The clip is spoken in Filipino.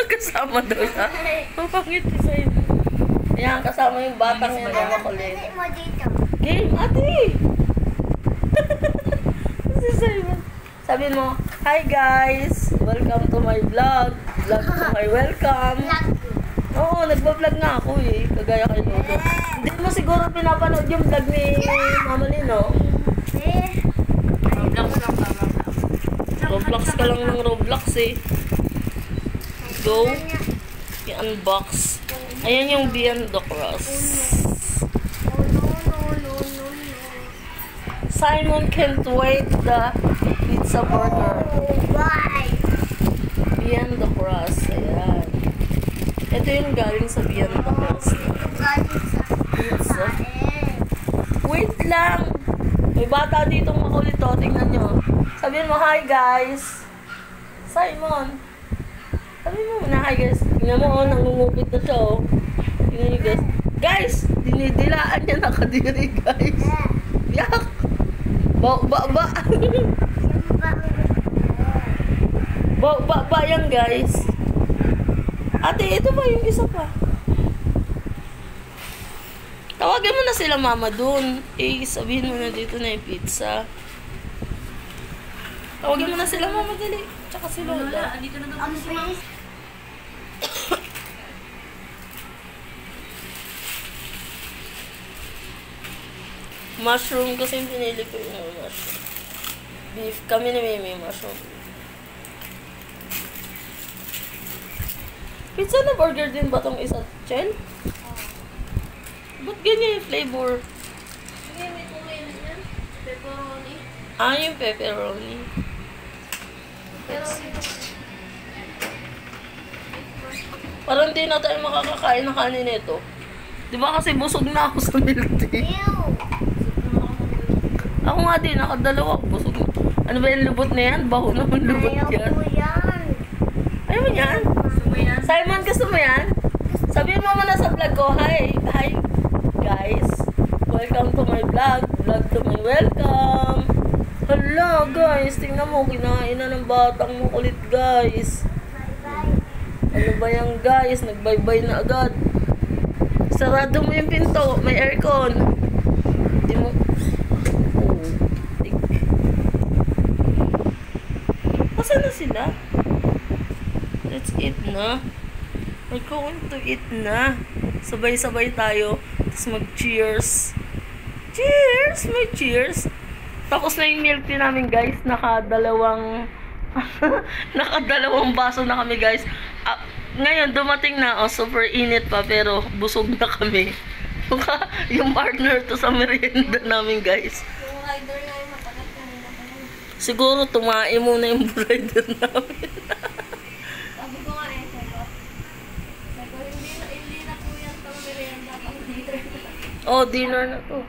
Kasama daw siya. Ang pangit sa'yo. Ayan, kasama yung batang yan na makulit. Game, ate! Si Simon. Sabihin mo, hi guys! Welcome to my vlog. Vlog to my welcome. Oo, nagbablog nga ako eh. Kagaya kayo nito. Hindi mo siguro pinapanood yung vlog ni Mama Lino. Roblox ka lang ng Roblox eh. Go. I-unbox. Ayan yung Beyond the Cross. Simon can't wait the pizza burger. Beyond the Cross. Ayan. Ito yung galing sa Beyond the Cross. Pizza. Wait lang. May bata ditong makulit o. Tingnan nyo. Sabihin mo, hi guys. Simon. Sabihin mo na, hi guys. Tingnan mo, nangungupit na siya o. Tingnan nyo guys. Guys, dinidilaan niya nakadiri guys. Yak. Ba. Ba yan guys. Ate, ito ba yung isa pa? Tawagin mo na sila mama dun. Eh, sabihin mo na dito na yung pizza. Tawagin mo na sila mama dali. Tsaka si Lola. Dito na daw si mama. Mushroom kasi yung pinili ko yung mushroom. Beef. Kami ni Mimi mushroom. Pizza na burger din ba tong isa, Chel? Ba't ganyan yung flavor? Sige, may kulay na yan. Pepperoni. Ah, yung pepperoni. Parang di na tayo makakakain ng kanin nito. Di ba kasi busog na ako sa milk tea? Ako nga din, nakadalawa ako busog. Ano ba yung lubot na yan? Baho naman lubot yan. Ayaw ko yan. Ayaw mo yan? Simon, gusto mo yan? Sabihin mo muna sa vlog ko, hi guys. Welcome to my vlog. Vlog to my welcome. Hala guys, tingnan mo, kinain na ng batang mo ulit guys. Ano ba yan guys? Nag-bye-bye na agad. Sarado mo yung pinto, may aircon. Hindi mo... Nasaan na sila? Let's eat na. We're going to eat na. Sabay-sabay tayo. Tapos mag-cheers. Cheers! May cheers. Tapos na yung milk tea namin guys. Nakadalawang baso na kami guys. Ngayon dumating na. Oh, super init pa pero busog na kami. Yung partner to sa merienda namin guys. Yung rider na yung matagat na nila. Siguro tumae muna yung rider namin. Sabi ko nga eh, sabi ko, hindi na po yan pang merienda, pang dinner na. Oh, dinner na to.